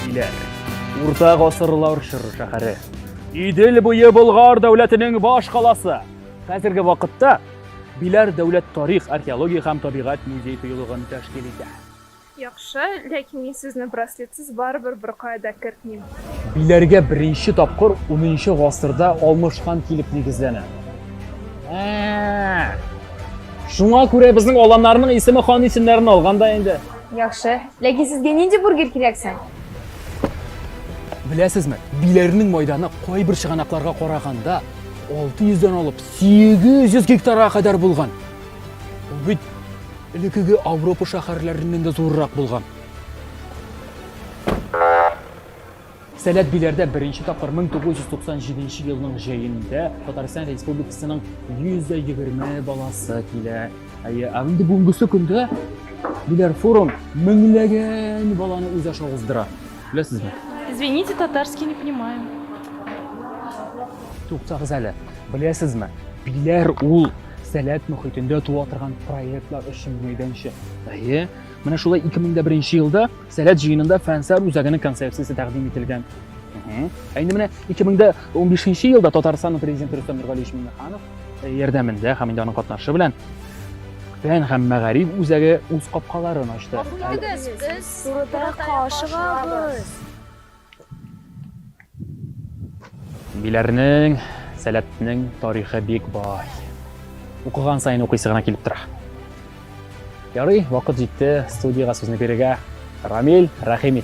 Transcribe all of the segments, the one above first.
Билер. Урта ғасырлар шәһәре. Идел буе Болгар дәүләтенең баш қаласы. Хәзерге вакытта Билер дәүләт тарих, археология һәм табигать музей тыюлыгын тәшкил итә. Яхшы, ләкин мин сезне браслетсыз барыбер бер кайда кертмим. Биләргә беренче тапкыр 10нчы гасырда Алмашхан килеп нигезләнә. Шуңа күрә безнең аланнарның исеме хан исемнәрен алганда инде. Яхшы, ләкин сезгә нинди бургер кирәксен? Беләсезме, Биләрнең мәйданы кайбер чыганакларга караганда 600-дән алып 800 гектарга кадәр булган. Ул бит элекеге Европа шәһәрләреннән дә зуррак булган. Сәләт Биләрдә беренче тапкыр 1997 елның җәендә Татарстан Республикасының 120 баласы килә. Инде бүгенге көндә Биләр форум меңләгән баланы үз аша уздыра. Беләсезме? Извините, татарский не понимаем. Туктагыз әле. Беләсезме? Биләр ул сәләт мөхитендә туа торган проектлар өчен мәйданчы. Менә шулай 2001 елда сәләт җыенында фәнсәр үзәгенең концепциясе тәкъдим ителгән. Инде менә 2015 елда Татарстан президенты Рөстәм Миңнеханов ярдәмендә һәм инде аның катнашы белән фән һәм мәгариф үзәге үз капкаларын ачты. Без сурда кашыгабыз. Биләрнең, сәләтнең тарихы бик бай. Укыган сайын укыйсы гына килеп тора. Ярый, вакыт җитте студиягә сүзне бирергә. Рамил Рәхимов.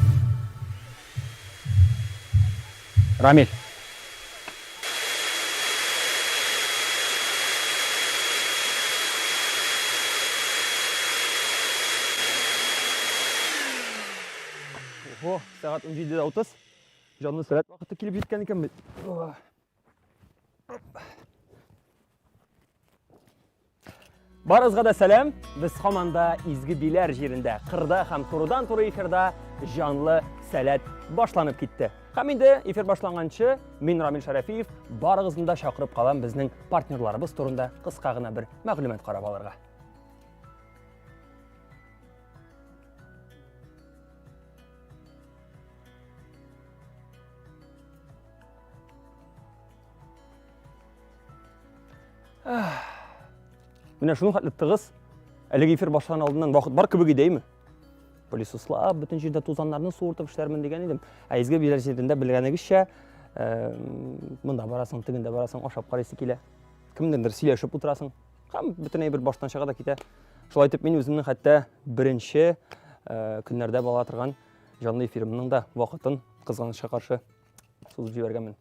Рамил. Ого, сәгать 17:30. Җанлы сәләт вакыты килеп җиткән икән бит. Барызга да сәлам. Без һаманда изге Биләр җирендә, кырда һәм турыдан туры эфирда җанлы сәләт башланып китте. Һәм инде эфир башланганчы мин Рамил Шәрәфиев барыгызны да чакырып калам безнең партнерларыбыз турында кыска гына бер мәгълүмат карап алырга. Менә шуның хәтле тыгыз, әлеге эфир башлан алдыннан вакыт бар кебек идеме? Полисуслап, бөтен җирдә тузаннарны суыртып эшләрмен дигән идем. Изге Биләр җирендә белгәнегезчә, монда барасың, тегендә барасың, ашап карыйсы килә. Кемнеңдер сөйләшеп утырасың, һәм бөтенләй бер баштан чыга да китә. Шулай итеп мин үземнең хәтта беренче көннәрдә бала торган җанлы эфиримнең да вакытын кызганычка каршы сузып җибәргәнмен.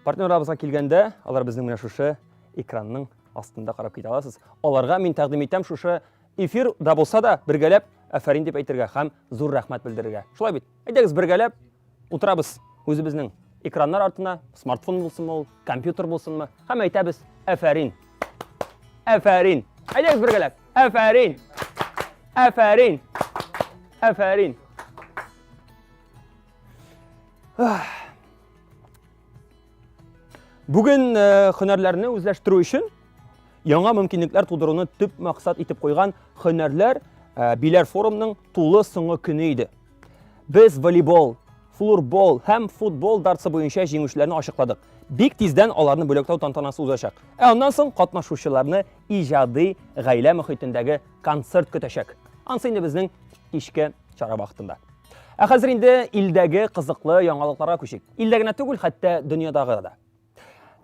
Партнерларыбызга килгәндә, алар безнең менә шушы экранның астында карап китә аласыз. Аларга мин тәкъдим итәм шушы эфир да булса да бергәләп афәрин дип әйтергә һәм зур рәхмәт белдерергә. Шулай бит. Әйдәгез бергәләп утырабыз үзебезнең экраннар артына, смартфон булсынмы ул, компьютер булсынмы, һәм әйтәбез афәрин. Афәрин. Әйдәгез бергәләп. Афәрин. Афәрин. Афәрин. Бүген һөнәрләрне үзләштерү өчен яңа мөмкинлекләр тудыруны төп максат итеп куйган һөнәрләр Биләр форумның тулы соңгы көне иде. Без волейбол, флорбол һәм футбол дартсы буенча җиңүчеләрне ачыкладык. Бик тиздән аларны бүләктәү тантанасы узачак. Аннан соң катнашучыларны иҗади гаилә мөхитендәге концерт көтәчәк. Ансы инде безнең кичке чара вакытында. Хәзер инде илдәге кызыклы яңалыкларга күчик. Илдә генә түгел, хәтта дөньядагы да.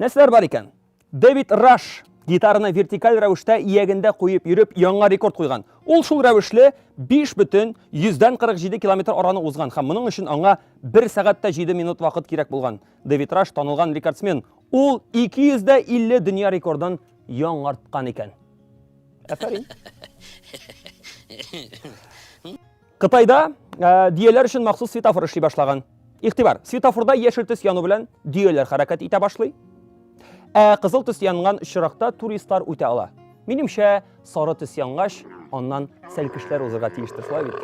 Нәрсәләр бар икән? Дэвид Раш гитараны вертикаль рәвештә иягендә куеп йөреп яңа рекорд куйган. Ул шул рәвешле 5,47 км араны узган һәм моның өчен аңа 1 сәгатьтә 7 минут вакыт кирәк булган. Дэвид Раш танылган рекордсмен. Ул 250 дөнья рекордын яңарткан икән. Афәрин. Кытайда дияләр өчен махсус светофор эшли башлаган. Игътибар, светофорда яшел төс яну белән дияләр хәрәкәт итә башлый. Кызыл төс янган очракта туристлар үтә ала. Минемчә, сары төс янгач, аннан сәлкешләр узырга тиештер, шулай бит.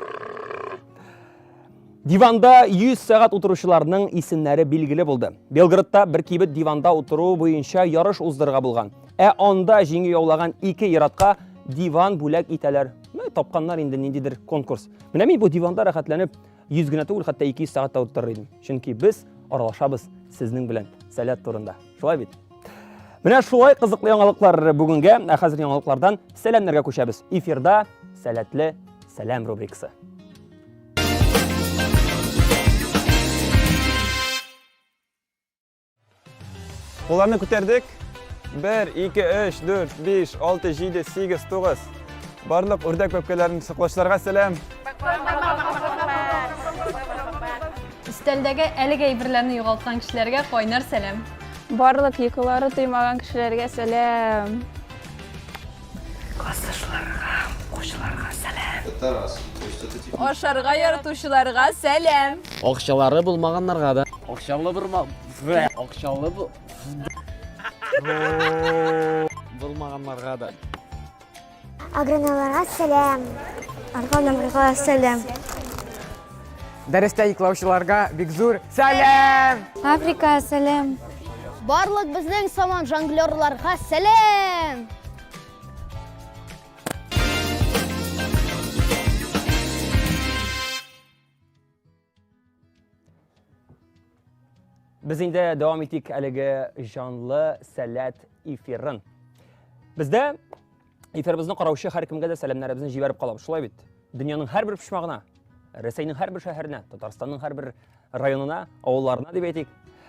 Диванда 100 сәгать утыручыларның исемнәре билгеле булды. Белградта бер кибет диванда утыру буенча ярыш уздырырга булган. Анда җиңү яулаган 2 иратка диван бүләк итәләр. Тапканнар инде ниндидер конкурс. Менә мин бу диванда рәхәтләнеп 100 генә түгел, хәтта 200 сәгатьтә утырыр идем. Чөнки без аралашабыз сезнең белән сәләт турында. Шулай бит? Менә шулай кызыклы яңалыклар бүгенгә, хәзер яңалыклардан сәламнәргә күчәбез. Эфирда сәләтле сәлам рубрикасы. Қоларны көтердік. 1, 2, 3, 4, 5, 6, 7, 8, 9. Барлық үрдәк бәпкелерін сықлаушыларға сәлем. Üstəldəki əli qeybirlərini yoğaltqan kişilərə qaynar sələm. Барлық йокылары тоймаған кешеләргә сәлам. Ашарга яратучыларга сәлам. Акчалары булмаганнарга да. Акчалы акчалы булмаганнарга да. Агроналарға сәлем. Арханаларға сәлем. Дәрестә йоклаучыларга бик зур сәлам. Африка сәлем. Барлык безнең саман жонглерларга сәлам. Biz инде дәвам итик әлеге жанлы сәләт эфирын. Бездә эфиребезне караучы һәркемгә дә сәламнарыбызны җибәреп калабыз. Шулай бит? Дөньяның һәрбер почмагына, Рәсәйнең һәрбер шәһәренә, Татарстанның һәрбер районына, авылларына дип әйтик.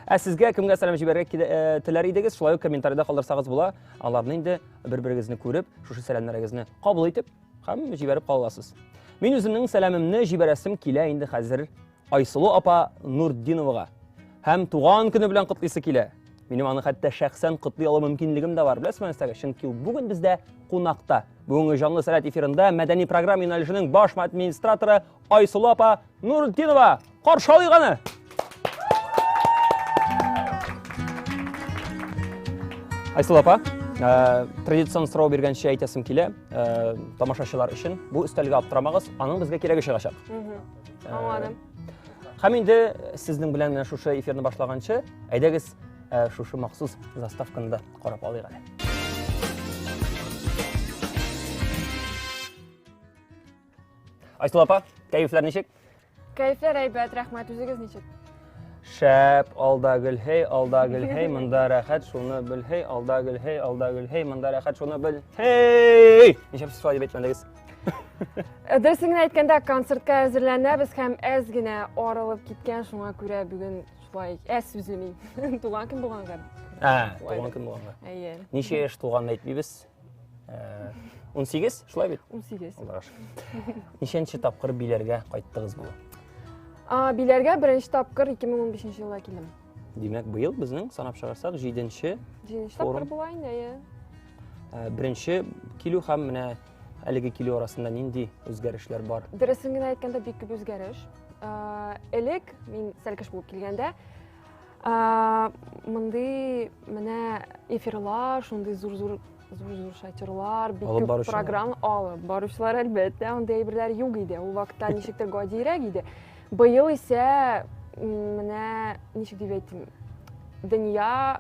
Сезгә кемгә сәлам җибәрергә теләр идегез? Шулай ук комментарийда калдырсагыз була. Аларны инде бер-берегезне күреп, шушы сәламнарыгызны кабул итеп, һәм җибәреп каласыз. Мин үземнең сәламымны җибәрәсем килә инде хәзер Айсылу апа Нурдиновага. Һәм туган көне белән котлыйсы килә. Минем аны хәтта шәхсән котлый алу мөмкинлегем дә бар. Беләсезме нәрсәгә? Чөнки бүген бездә кунакта. Бүгенге жанлы сәләт эфирында мәдәни программа юнәлешенең баш администраторы Айсылу апа Нурдинова. Каршы алыйк аны. Айсылу апа, традицион сорау биргәнчә әйтәсем килә, тамашачылар өчен бу өстәлгә аптырамагыз, аның безгә кирәге чыгачак. Аңладым. Һәм инде сезнең белән менә шушы эфирны башлаганчы, әйдәгез шушы махсус заставканы да карап алыйк әле. Айсылу апа, кәефләр ничек? Кәефләр әйбәт, рәхмәт, үзегез ничек? Шәп, алда гөлһей, монда рәхәт, шуны белһей, алда гөлһей, монда рәхәт, шуны белһей. Ничек сез дип әйтмәдегез? Дөресен әйткәндә, концертка әзерләнәбез һәм әз генә арылып киткән, шуңа күрә бүген шулай әз сүзлемим. Туган көн булганга. Туган көн булганга. Әйе. Ничә яшь туганны әйтмибез? 18, шулай бит? 18. Ничәнче тапкыр биләргә кайттыгыз бу? Биләргә беренче тапкыр 2015 елда килдем. Димәк, быел безнең санап чыгарсак 7нче тапкыр була инде. Беренче килү һәм менә әлеге килү арасында нинди үзгәрешләр бар? Дөресен генә әйткәндә, бик күп үзгәреш. Элек мин сәлкеш булып килгәндә, мондый менә эфирлар, шундый зур шатерлар, бик күп программа алып баручылар әлбәттә, андый әйберләр юк иде. Ул вакытта ничектер гадиерәк иде. Быел исә менә ничек дип әйтим, дөнья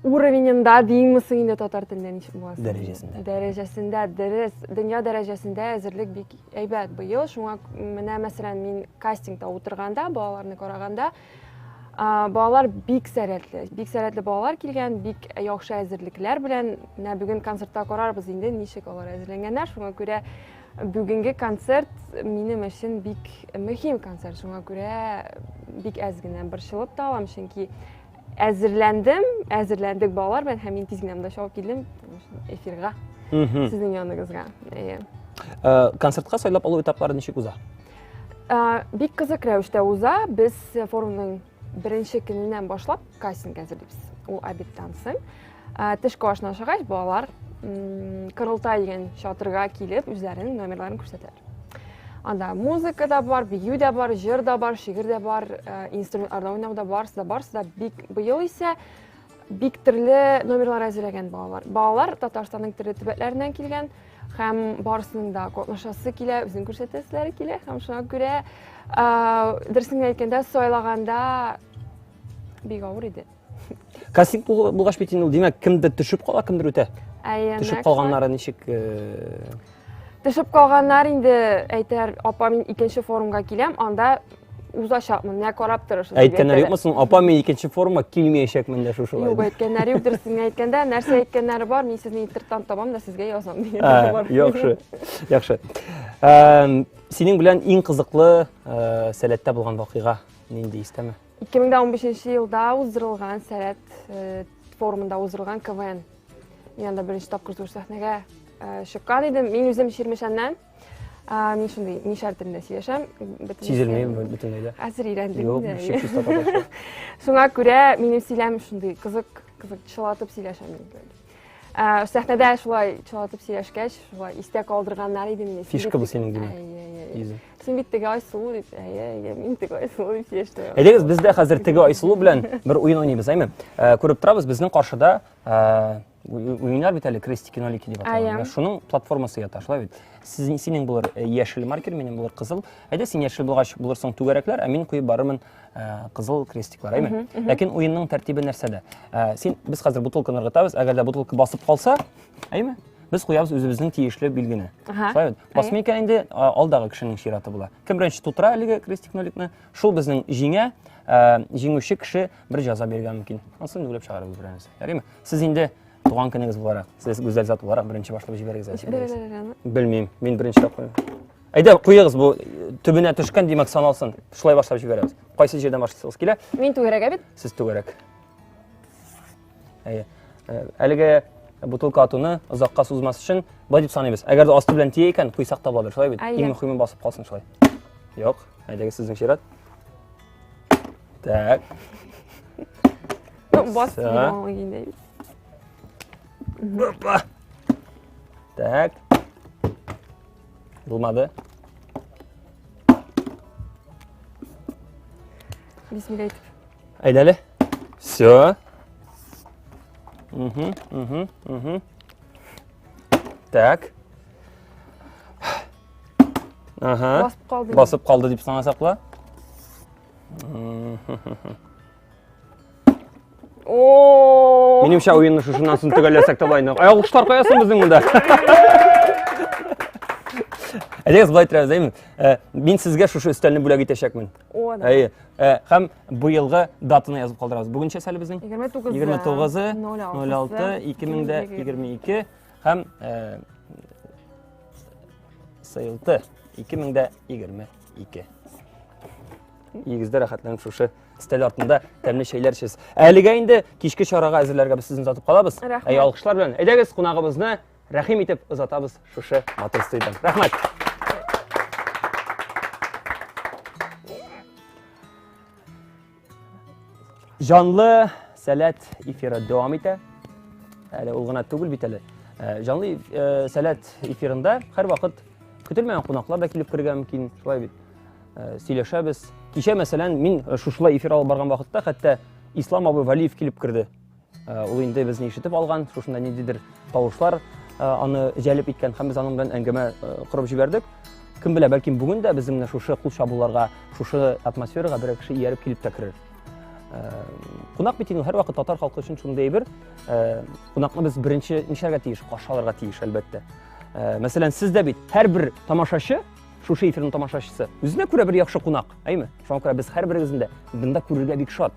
уровенендә димисең инде татар телендә ничек буласы? Дәрәҗәсендә дөрес, дөнья дәрәҗәсендә әзерлек бик әйбәт быел. Шуңа менә мәсәлән мин кастингта утырганда, балаларны караганда, балалар бик сәләтле балалар килгән, бик яхшы әзерлекләр белән. Менә бүген концертта карарбыз инде ничек алар әзерләнгәннәр. Шуңа күрә бүгенге концерт минем өчен бик мөһим концерт. Шуңа күрә бик әз генә борчылып та алам, чөнки әзерләндек балалар белән һәм мин тиз генә монда чыгып килдем эфирга. Сезнең яныңызга. Концертка сайлап алу этаплары ничек уза? Бик кызык рәвештә уза. Без форумның беренче көненнән башлап кастинг әзерлибез. Ул обедтан соң. Төшкә ашына чыгач, балалар Кырылтай дигән чатырга килеп, үзләренең номерларын күрсәтәләр. Анда музыка да бар, бию да бар, җыр да бар, шигырь да бар, инструментларда уйнау да бар, барысы да бик быел исә бик төрле номерлар әзерләгән балалар. Балалар Татарстанның төрле төбәкләреннән килгән һәм барысының да катнашасы килә, үзен күрсәтәселәре килә һәм шуңа күрә дөресен әйткәндә сайлағанда бик авыр иде. Кастинг булгач бит инде ул, димәк, кемдер төшеп кала, кемдер үтә? Төшеп калганнары ничек? Тышып калганнар инде әйтәр, апа мин икенче форумга киләм, анда узачакмын, менә карап торырсыз. Әйткәннәр юкмы соң, апа мен икенче форумга килмәячәкмен дә шушылай. Юк, әйткәннәр юк, дөресен әйткәндә, нәрсә әйткәннәре бар, мин сезне интернеттан табам да сезгә язам дигәннәр бар. Яхшы, яхшы. Синең белән иң кызыклы сәләттә булган вакыйга нинди истәме? 2015 елда уздырылган сәләт форумында уздырылган КВН. Мин анда беренче тапкыр зур сәхнәгә чыккан идем. Мин үзем Ширмешәннән. Мин шундый нишәр телендә сөйләшәм. Сизелмәйме бөтенләй дә? Хәзер өйрәндем Юк, инде. шиксез татарлаша. Шуңа күрә минем сөйләм шундый кызык чылатып сөйләшәм инде. Сәхнәдә шулай чылатып сөйләшкәч, шулай истә калдырганнар иде мине. Фишка бу синең димәк. Изе. Син бит теге Айсылу дип, мин теге Айсылу дип сөйләштем. Әйдәгез, без дә хәзер теге Айсылу белән бер уен уйныйбыз, әйме? Күреп торабыз, безнең каршыда уеннар бит әле Крестики Нолики дип аталган. Шуның платформасы ята, шулай бит. Синең булыр яшел маркер, минем булыр кызыл. Әйдә, син яшел булгач булырсың түгәрәкләр, ә мин куеп барырмын кызыл крестиклар, әйме? Ләкин уенның тәртибе нәрсәдә? Без хәзер бутылканы ыргытабыз, әгәр дә бутылка басып калса, әйме? Без куябыз үзебезнең тиешле билгене. Шулай бит. Басмый икән инде алдагы кешенең чираты була. Кем беренче тутыра әлеге Крестик Ноликны? Шул безнең җиңүче кеше бер җаза биргән мөмкин. Асын уйлап чыгарабыз берәрсе. Ярыймы? Сез инде туган көнегез буларак, сез гүзәл зат буларак беренче башлап җибәрегез. Белмим, мин беренче куям. Әйдә, куегыз бу төбенә төшкән димәк саналсын. Шулай башлап җибәрәбез. Кайсы җирдән башласагыз килә? Мин түгәрәгә бит. Сез түгәрәк. Әлеге бутылка атуны озакка сузмас өчен бай дип саныйбыз. Әгәр дә асты белән тия икән, куйсак та булыр, шулай бит. Иң мөһиме басып калсын шулай. Юк, әйдәгез сезнең чират. Так. Бас инде. Так. Булмады. Бисмилlah әйтеп. Әйдәле. Всё. Так. Ага. Басып калды дип санасак була. Минемчә уенны шушыннан соң төгәлләсәк тә булайны. Аягыштар каясын безнең монда. Әйдәгез булай торабыз, әйме? Мин сезгә шушы өстәлне бүләк итәчәкмен. Әйе. Һәм бу елгы датаны язып калдырабыз. Бүгенчә әле безнең 29/06/2022 һәм сыйылты 2022. Игездә рәхәтләнеп шушы стель артында тәмле шәйләр эчәсез. Әлегә инде кичке чарага әзерләргә без сезне озатып калабыз. Алкышлар белән әйдәгез кунагыбызны рәхим итеп озатабыз шушы матур студиядан. Рәхмәт. Жанлы сәләт эфиры дәвам итә. Әле ул гына түгел бит әле. Жанлы сәләт эфирында һәр вакыт көтелмәгән кунаклар да килеп кергән мөмкин, шулай бит. Сөйләшәбез. Кичә мәсәлән мин шушылай эфир алып барган вакытта хәтта Ислам абый Валиев килеп керде. Ул инде безне ишетеп алган, шушында ниндидер тавышлар аны җәлеп иткән һәм без аның белән әңгәмә корып җибәрдек. Кем белә, бәлки бүген дә безнең шушы кул чабуларга, шушы атмосферага бер кеше ияреп килеп тә керер. Кунак бит инде һәр вакыт татар халкы өчен шундый бер кунакны без беренче нишәргә тиеш, каршы алырга тиеш әлбәттә. Мәсәлән, сез дә бит һәрбер тамашачы, шушы эфирның тамашачысы, үзенә күрә бер яхшы кунак, әйме? Шуңа күрә без һәрберегезне дә бында күрергә бик шат.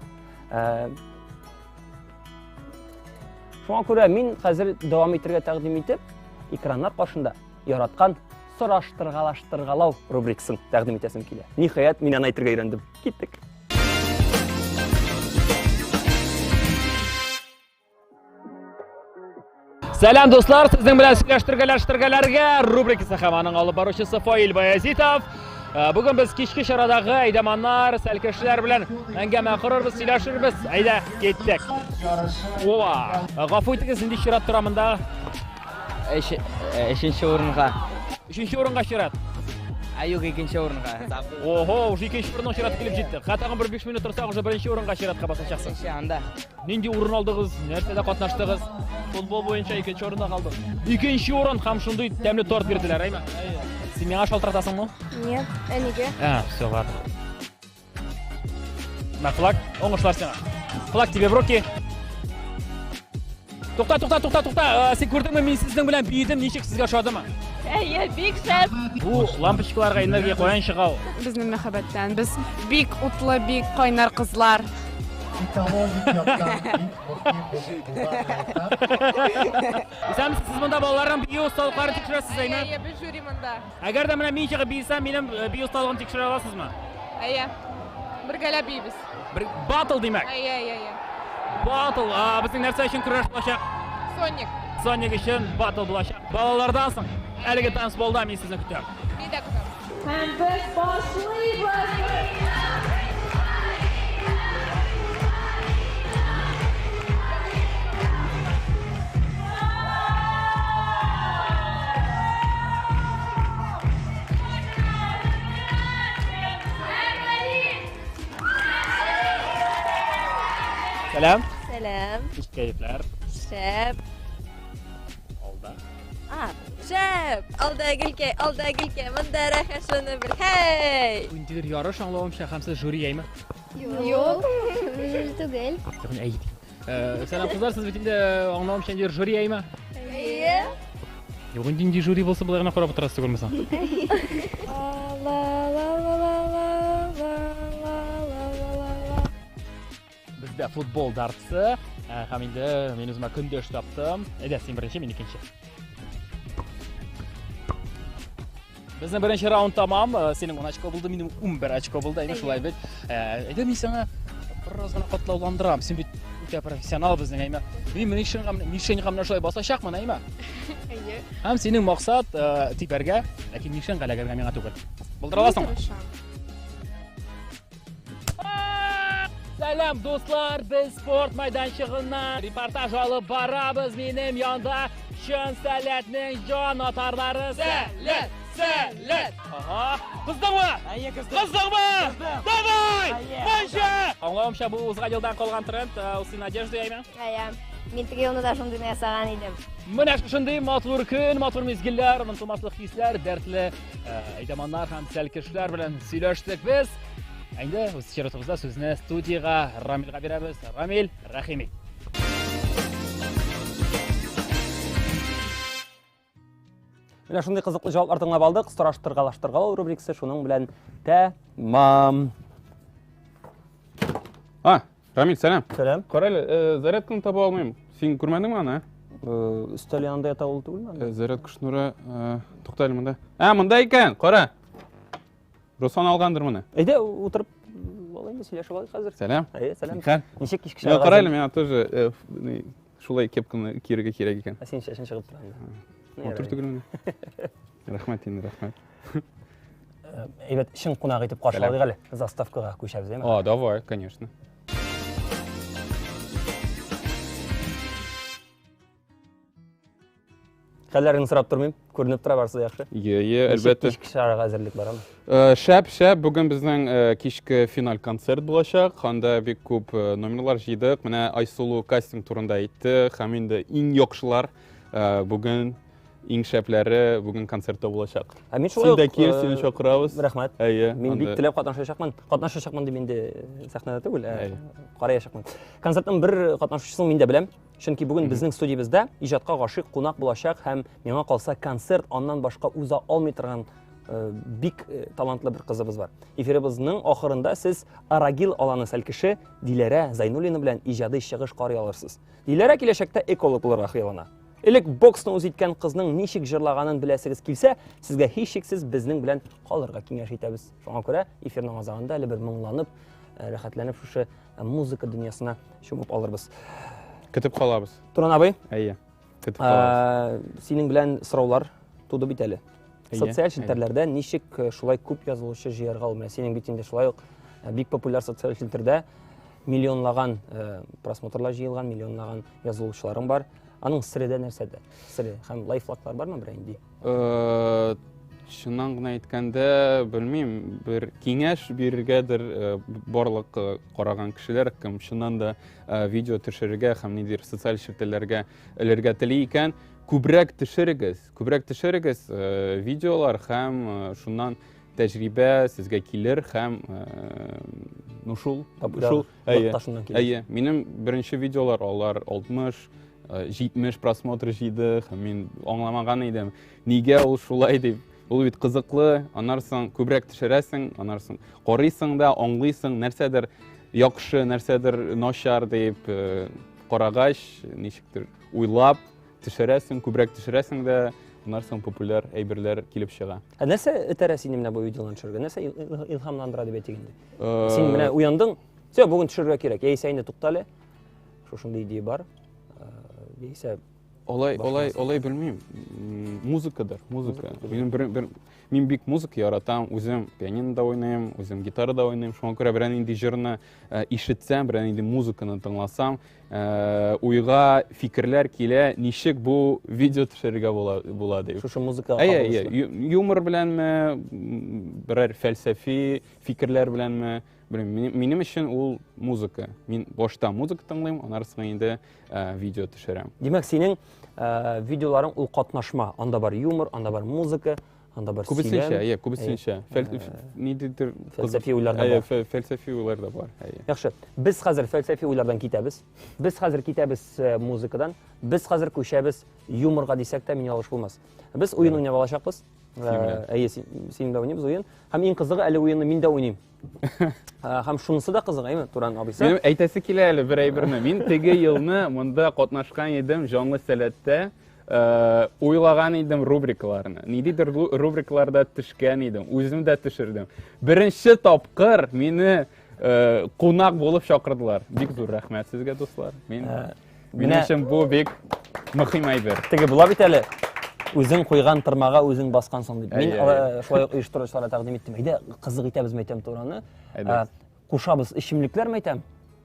Шуңа күрә мин хәзер дәвам итәргә тәкъдим итеп, экраннар каршында яраткан сораштыргалаштыргалау рубрикасын тәкъдим итәсем килә. Ниһаять, мин аны әйтергә өйрәндем. Киттек. Сәлам дуслар, сезнең белән сөйләштергәләргә рубрикасы һәм аның алып баручысы Фаил Баязитов. Бүген без кичке чарадагы әйдәманнар, сәлкешләр белән әңгәмә корырбыз, сөйләшербез. Әйдә, киттек. Ова, гафу итегез, инде чират торамында. 3нче урынга. 3нче урынга чират. Юк, 2нче урынга. Ого, уже 2нче урынга чират килеп җитте. Хәтагын бер 5 минут торсак, уже 1нче урынга чиратка басачаксыз. Анда. Нинди урын алдыгыз? Нәрсәдә катнаштыгыз? Футбол буенча 2нче урында калдык. 2нче урын һәм шундый тәмле торт бирделәр, әйме? Син миңа шалтыратасыңмы? Нет, нигә? Всё, ладно. На флаг, оңышлар сиңа. Флаг тебе в руки. Тукта. Син күрдеңме, мин сезнең белән биедем, ничек сезгә ошадымы? Әйе, бик шәп. Бу лампочкаларга энергия каян чыга ул? Безнең мәхәббәттән. Без бик утлы, бик кайнар кызлар. Исәнмесез, сез монда балаларның бию осталыкларын тикшерәсез, әйме? Әйе, без жюри монда. Әгәр дә менә мин чыгып бисәм, минем бию осталыгын тикшерә аласызмы? Әйе. Бергәләп бийбез. Бер батл димәк. Әйе, әйе, әйе. Батл. Безнең нәрсә өчен көрәш булачак? Соник. Соник өчен батл булачак. Балалардан соң әлеге танцполда мин сезне көтәм. Мин дә көтәм. Һәм без башлыйбыз. Сәлам. Сәлам. Иш кәефләр. Шәп. Алда. Шәп. Алда гөлкә, монда рәхәшәне бер. Хей! Үндир ярыш аңлавымча, һәм сез жюри әйме? Юк. Түгел. Ягъни әйт. Сәлам кызлар, сез бит инде аңлавымча инде жюри әйме? Әйе. Юк, инде жюри булса, буларына карап утырасыз түгелме? Бездә футбол дартысы, һәм инде мин үземә көндәш таптым. Әйдә, син беренче, мин икенче. Безнең беренче раунд тамам. Синең 10 очко булды, минем 11 очко булды. Әйме шулай бит. Әйдә, мин сиңа бераз гына катлауландырам. Син бит үтә профессионал безнең, әйме. Мин мишеньга менә шулай басачакмын, әйме. Әйе. Һәм синең максат типәргә, ләкин мишеньга эләгергә миңа түгел. Булдыра аласыңмы? Сәлам дуслар, біз спорт майданчығына репортаж алып барабыз. Минем янда чын сәләтнең жан атарлары. Сәләт! Ага, кыздыңмы? Әйе, кыздыңмы? Давай! Манша! Аңлавымча, бу узган елдан калган тренд, ул Надежда әйме? Әйе. Мин теге елны да шундый ясаган идем. Менә шундый матур көн, матур мизгелләр, онытылмаслык хисләр, дәртле әйдәманнар һәм сәлкешләр белән сөйләштек без. Әйдә, үз чиратыбызда сүзне студияга Рамилга бирәбез. Рамил, рәхими. Менә шундый кызыклы җаваплар тыңлап алдык. Сораштыргалаштыргал рубрикасы шуның белән тәмам. Рамил, сәлам. Сәлам. Кара әле, зарядканы таба алмыйм. Син күрмәдеңме аны? Өстәл янында ята ул түгелме? Зарядка шнуры, тукта әле монда. Монда икән, кара. Руслан алгандыр моны. Әйдә, утырып алайын да сөйләшеп алайык хәзер. Сәлам. Әйе, сәлам. Икән. Ничек кичке Кара чыгасың? әле, миңа тоже шулай кепканы кияргә кирәк икән. Син чәчен чыгып тора инде. Отыр түгелме? Рәхмәт инде, рәхмәт. Әйбәт, чын кунак итеп каршыладык әле. Заставкага күчәбез, әйме? Давай, конечно. Хәлләреңне сорап тормыйм. Күренеп тора барсы яхшы. Әлбәттә. Кичке чыгарга әзерлек барамы? Шәп, бүген безнең кичке финал концерт булачак. Анда бик күп номерлар җыйдык. Менә Айсулу кастинг турында әйтте. Һәм инде иң яхшылар бүген, иң шәпләре бүген концертта булачак. Мин шулай Син дә кил, сине чакырабыз. Рәхмәт. Әйе. Мин бик теләп катнашачакмын. Катнашачакмын дип инде сәхнәдә түгел, караячакмын. Концертның бер катнашучысын мин дә беләм. Чөнки бүген безнең студиябызда иҗатка гашыйк кунак булачак һәм миңа калса концерт аннан башка уза алмый торган бик талантлы бер кызыбыз бар. Эфиребезнең ахырында сез Арагил аланы сәлкеше Диләрә Зайнуллина белән иҗади чыгыш карый алырсыз. Диләрә киләчәктә эколог булырга хыяллана. Элек боксны үз иткән кызның ничек җырлаганын беләсегез килсә, сезгә һичшиксез безнең белән калырга киңәш итәбез. Шуңа күрә эфирның азагында әле бер моңланып, рәхәтләнеп шушы музыка дөньясына чумып алырбыз. Көтеп калабыз. Туран абый, Әйе. Көтеп калабыз. синең белән сораулар туды бит әле. Әйе, Социаль әйе. челтәрләрдә ничек шулай күп язылучы җыярга ул? Менә синең бит инде шулай ук бик популяр социаль челтәрдә миллионлаган просмотрлар җыелган, миллионлаган язылучыларың бар. Аның сире нәрсәдә? Сире һәм лайфлаклар бармы бер инде? Шуннан гына әйткәндә, белмим, бер киңәш бирергәдер барлык караган кешеләр, кем шуннан да видео төшерергә һәм нидер социаль челтәрләргә эләргә тели икән, күбрәк төшерегез видеолар һәм шуннан тәҗрибә сезгә килер һәм шул, әйе, минем беренче видеолар алар 60 70 просмотр жейді, мен аңламаған едім. Неге ол шулай деп? Ол бит қызықлы, анарсың көбірек түшіресің, анарсың қорисың да, аңлайсың, нәрседер яқшы, нәрседер нашар деп қарағаш, нешіктір уйлап түшіресің, көбірек түшіресің да, анарсың популяр әйберлер келіп шыға. Нәрсе өтәрі сені мына бой видеолан түшірге? Нәрсе илхамландырады бет дегенде? Сен мына уяндың, все, бүгін түшірге керек. Ейсе айны тұқталы, шошынды идея бар. Ейсе... Олай білмеймін. Музыкадар, музыка. Мен бик музыка яратам, өзім пианинода ойнайым, өзім гитарада ойнайым. Шоңа көре бірән инде жырны ишітсем, бірән инде музыканы тыңласам, ойға фикірлер келе, нешік бұл видео түшерге болады. Шошы музыка юмор білән ме, бірәр фәлсәфи фикірлер білән ме. Менің үшін ол музыка. Мен башта музыка тыңлайым, анарсың енді видео түшерем. Демек, сенің видеоларың ол қатнашма. Анда бар юмор, анда бар музыка, анда бар сөйлем. Көбісінше. Фәлсәфи ойлар да бар. Фәлсәфи ойлар да бар. Яқшы, біз қазір фәлсәфи ойлардан кетеміз. Біз қазір кетеміз музыкадан. Біз қазір көшеміз юморға десек те, мен алғыш болмас. Біз ойын ойнап алашақпыз. Сенің де ойнаймыз ойын. Һәм ең қызығы әлі ойынны мен де ойнайым. Һәм шунысы да қызық, әйме, Туран абыйсы? Мен әйтәсе келе әлі бір әйбірні. Мен теге елні мұнда қатнашқан едім жаңлы сәләтті, ойлаған едім рубрикаларны. Недейдір рубрикаларда түшкен едім, өзім де түшірдім. Бірінші тапқыр мені қонақ болып шақырдылар. Бек зор рахмет сізге, достар. Мен үшін бұл бек мұхим әйбір. Теге бұла бит әлі. Өзің қойған тұрмаға өзің басқансың дейді. Мен шулай ұйыштырушыларға тақдим еттім. Әйде қызық етеміз мәйтем Тураны. Қошабыз ішімліктер мәйтем.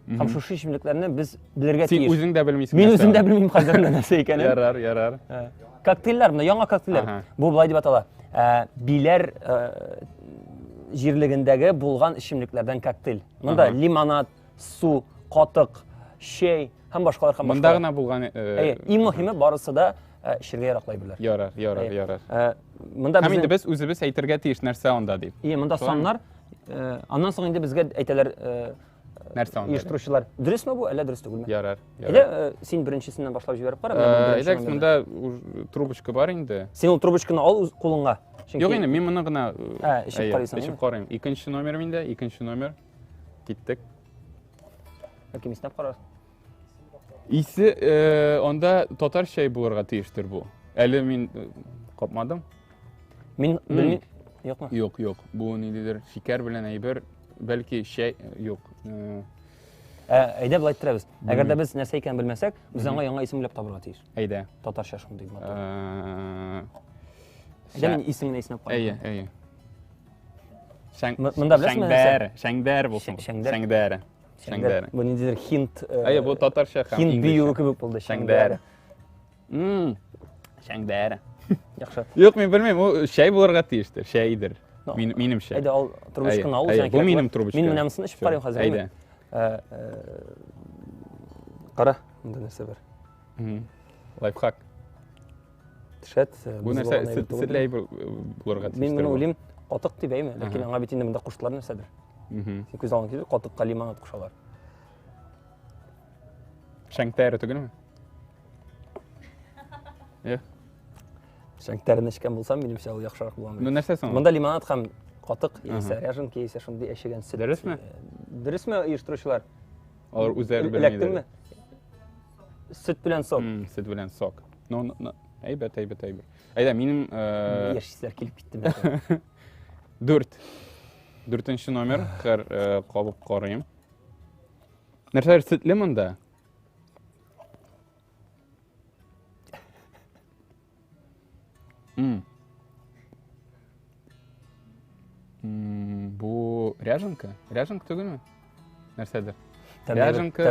Һәм шушы ішімліктерні біз білерге тиіш. Сен өзің де білмейсің. Мен өзім де білмеймін қазірінде нәрсе екенін. Ярар. Коктейльлер, мына яңа коктейльлер. Бұл былай деп атала. Билер жерлігіндегі болған ішімліктерден коктейль. Мұнда лимонад, су, қатық, шей, һәм башқалар. Мұнда ғана болған... Ең мұхимі барысы да ішірге ярақлай білер. Ярар. Һәм енді біз өзіміз әйтірге тиіш нәрсе онда деп. Мұнда санлар, аннан соң енді бізге әйтелер ұйыштырушылар. Дұрыс ма бұл, әлі дұрыс түгіл ме? Ярар. Сен біріншісінен башлап жіберіп қара? Әйдәк, мұнда трубочка бар енді. Сен ол трубочканы ал қолыңға? Жоқ енді, мен мұны ғына ішіп қарайсың. Ішіп қарайым. Екінші номер менде, екінші номер. Кеттік. Кемесінеп қарарсың? Исі, онда татар шай болырға тиіштір бұл. Әлі мен қопмадым. Мен білмейм, жоқ ма? Жоқ. Бұл недедір, шекер білен әйбір, бәлкі шай, жоқ. Әйде бұлай тұрабыз. Әгер де біз нәрсе екен білмесек, өзіңға яңа исім біліп табырға тиіш. Әйде. Татар шай шым деймін. Әйде мен исімін есініп қарайым. Мұнда білесің ме? Шәңдәрі болсын. Шәңдәрі. Бұл недедір хинт... Бұл татарша қам. Хинт бүйі өкі болып болды. Шәңдәрі. Шәңдәрі. Яқшы. Жоқ, мен білмеймін, ол шәй боларға тиіштір, шәйдір. Менім шәй. Әйде, ал трубочканы ал. Бұл менім трубочка. Мен мінемісін ішіп қарайым қазір. Әйде. Қара, мұнда нәрсе бар. Лайфхак. Тішет. Бұл нәрсе сірлі әйбір боларға тиіштір. Мен мұны ойлайым, қатық деп әйме. Ләкин аңа бетінде мұнда құштылар нәрседір. Сен көз алған кезде қатыққа лимонад құшалар. Шәңтәрі түгіл ме? Шәңтәрін ішкен болсам, менімше ол яқшырақ болған. Бұл нәрсе соң? Мұнда лимонад һәм қатық, есе ряжын кейсе шынды әшеген сүт. Дұрыс ме? Дұрыс ме ұйыштырушылар? Олар өздері білмейді. Үләктің ме? Сүт білән сок. Сүт білән сок. Әйбет. Әйда, менің... Ешісілер келіп кеттім. 4-ші номер қабып қарайым. Нәрселер сүтлі мұнда? Бұл ряжынка? Ряжынка түгіл ме? Нәрседір? Ряжынка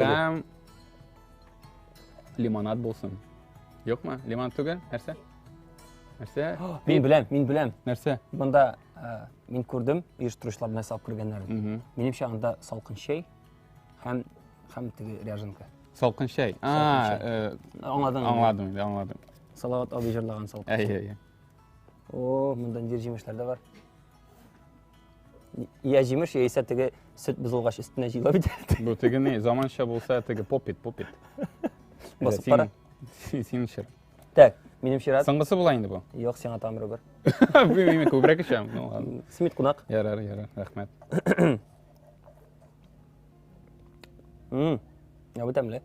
һәм лимонад болсын. Жоқ ма? Лимонад түгіл? Нәрсе? Мен білем. Нәрсе? Бұнда мен көрдім, ұйыштырушылар нәрсе алып көргендерді. Менімше анда салқын шай һәм тігі ряжынка. Салқын шай? Аңладым. Салават абай жырлаған салқын шай. Мұнда ndер жемішлер де бар. Иә жеміш, есе тігі сүт бұзылғаш үстіне жила бітеді. Бұл тігі не? Заманша болса тігі попит. Басып қара. Сен шыр. Так, менің шират. Соңғысы болайын енді бұл. Жоқ, сен атамыры бар. Мен көбірек ішем. Ну, ладно. Смит қунақ. Ярар, рахмет. Ya bu тәмле.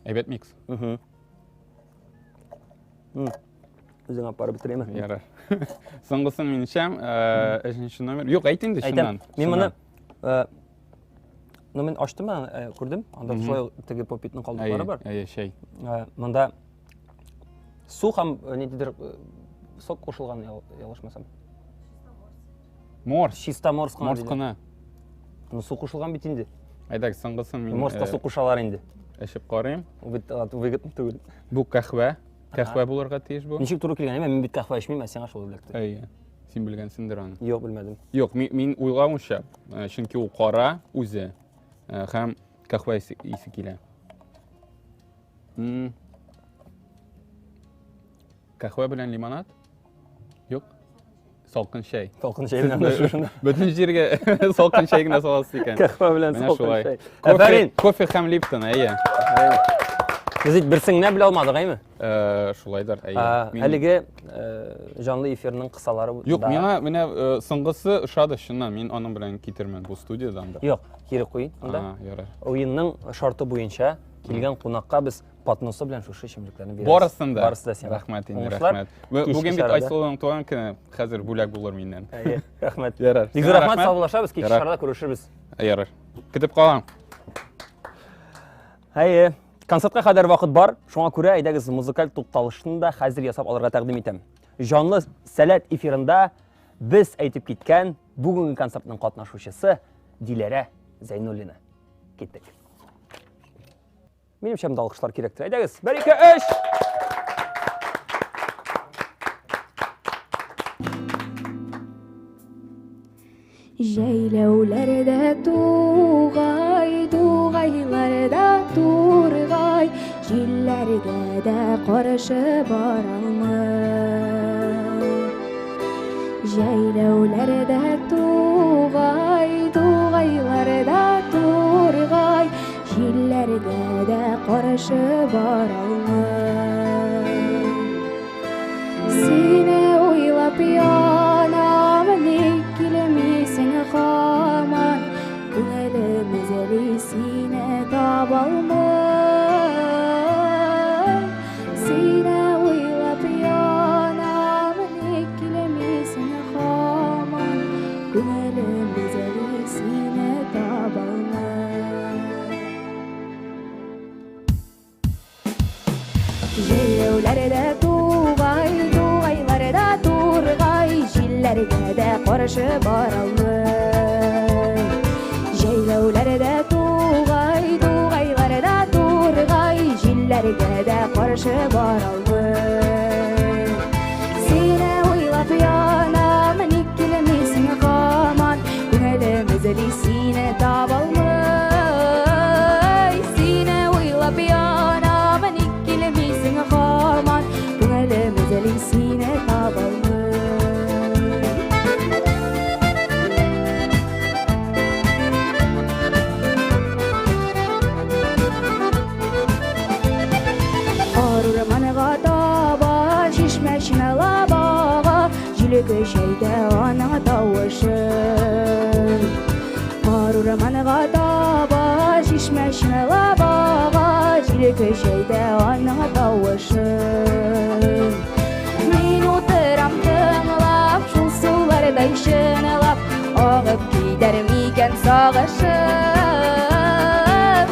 Әйбәт микс. Өзің апарып бітіреме? Ярар. Соңғысын мен ішем, үшінші номер. Жоқ, айтайын да шыннан. Мен мұны мен аштым, көрдім. Анда солай теге попитның қалдықтары бар. Шай. Мұнда су һәм не дедір сок қосылған, ялышмасам. Морс. Чиста морс қана. Морс қана. Су қосылған бит инде. Айдак, соңғысын мен Морска су қосалар инде. ішіп қарайым. Выгодно түгел. Бұл қахва. Қахва боларға тиеш бұл. Нешік туры келген, мен бит қахва ішмеймін, сен ашылы білекті. Сен білгенсіңдір оны. Жоқ, білмедім. Жоқ, мен ойлауымша, чөнки ол қара өзі һәм қахва иісі келе. Қахва білен лимонад? Жоқ. Салқын шай. Салқын шай білен ашылышында. Бүтін жерге салқын шай гына саласы екен. Қахва білен салқын шай. Кофе һәм липтон, Біз бірсің не біле алмадық, әйме? Шулайдар, Әліге жанлы эфирінің қысалары... Жоқ, мене соңғысы ұшады шыннан, мен оның білен кетермен бұл студиядан да. Жоқ, керек қойын. Ойынның шарты бойынша келген қонаққа біз патносы білен шушы ішімдіктерін береміз. Барысында. Барысында сен. Рахмет, рахмет. Бүгін бет Айсұлының туған күні қазір бөлек болар менен. Рахмет. Ярар. Бізгі рахмет сабылашабыз, кеш шарада көрішірбіз. Ярар. Күтіп қалам. Концертқа қадар вақыт бар, шоңа көрі айдағыз музыкаль тоқталышын да қазір ясап алырға тәқдім етем. Жанлы сәләт эфирында біз әйтіп кеткен бүгінгі концертның қатнашушысы Диләрә Зайнуллина. Кеттік. Менің шәмді алқыштар керектір. Айдағыз, 1, 2, 3. Жәйләуләрдә туғайларда турғай, җилләргә дә каршы баралмый. Жәйләуләрдә туғайларда турғай, җилләргә дә каршы баралмый. Сине уйлап янам, ник килмисең һаман, күңелемез әле сине таба алмый. Сине уйлап янам, ник килмисең һаман, күңелемез әле сине таба алмый. Җәйләүләрдә туғайларда турғай, җилләргә дә каршы баралмый. Җәйләүләрдә туғайларда турғай, җилләргә дә каршы баралмый. Сине уйлап янам, ник килмисең һаман, күңелемез әле сине таба алмый. Сине уйлап янам, ник килмисең һаман, күңелемез әле сине таба алмый. Арманга таба, чишмәшенә лабага, җилеге шәйдә аның тавышы. Арманга таба, чишмәшенә лабага, җилеге шәйдә аның тавышы. Мин утырам тыңлап, шул суларда ишенелап, агып китәр микән сагышып.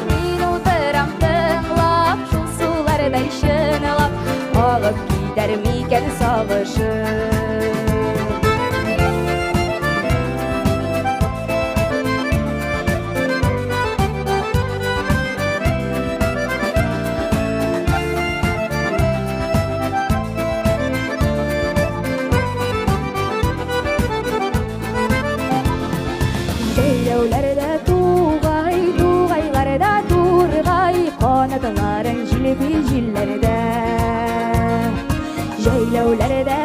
Мин утырам тыңлап, шул суларда ишенелап, агып китәр микән сагышып. Җәйләүләрдә туғайларда турғай, канатларың җилби җилләрдә. Җәйләүләрдә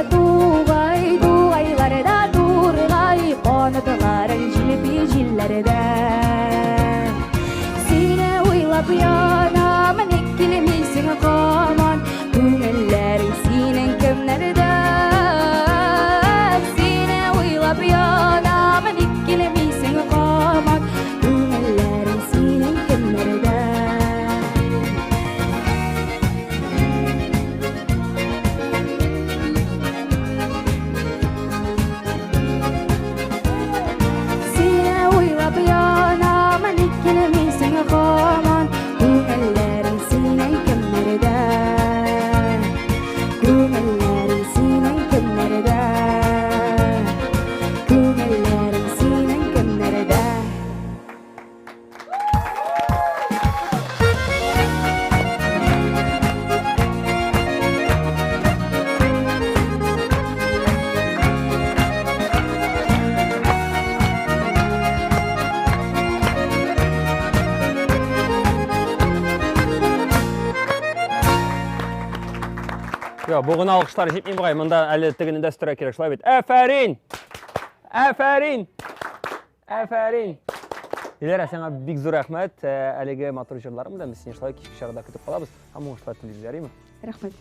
Йо, бугын алкыштар жетмей бугай. Монда әле тегенен дә өстерәк кирәк. Шулай бит. Афәрин! Афәрин! Афәрин! Диләрә, сиңа бик зур рәхмәт. Әлеге матур җырларым белән без сине шулай кичке чарада көтеп калабыз. Һәм уңышлар телибез, ярыймы? Рәхмәт.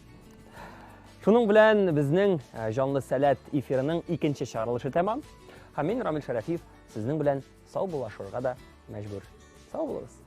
Шуның белән безнең җанлы сәләт эфирының икенче чыгарылышы тәмам. Һәм мин Рамил Шәрәфиев сезнең белән сау булашырга да мәҗбүр. Сау булыгыз.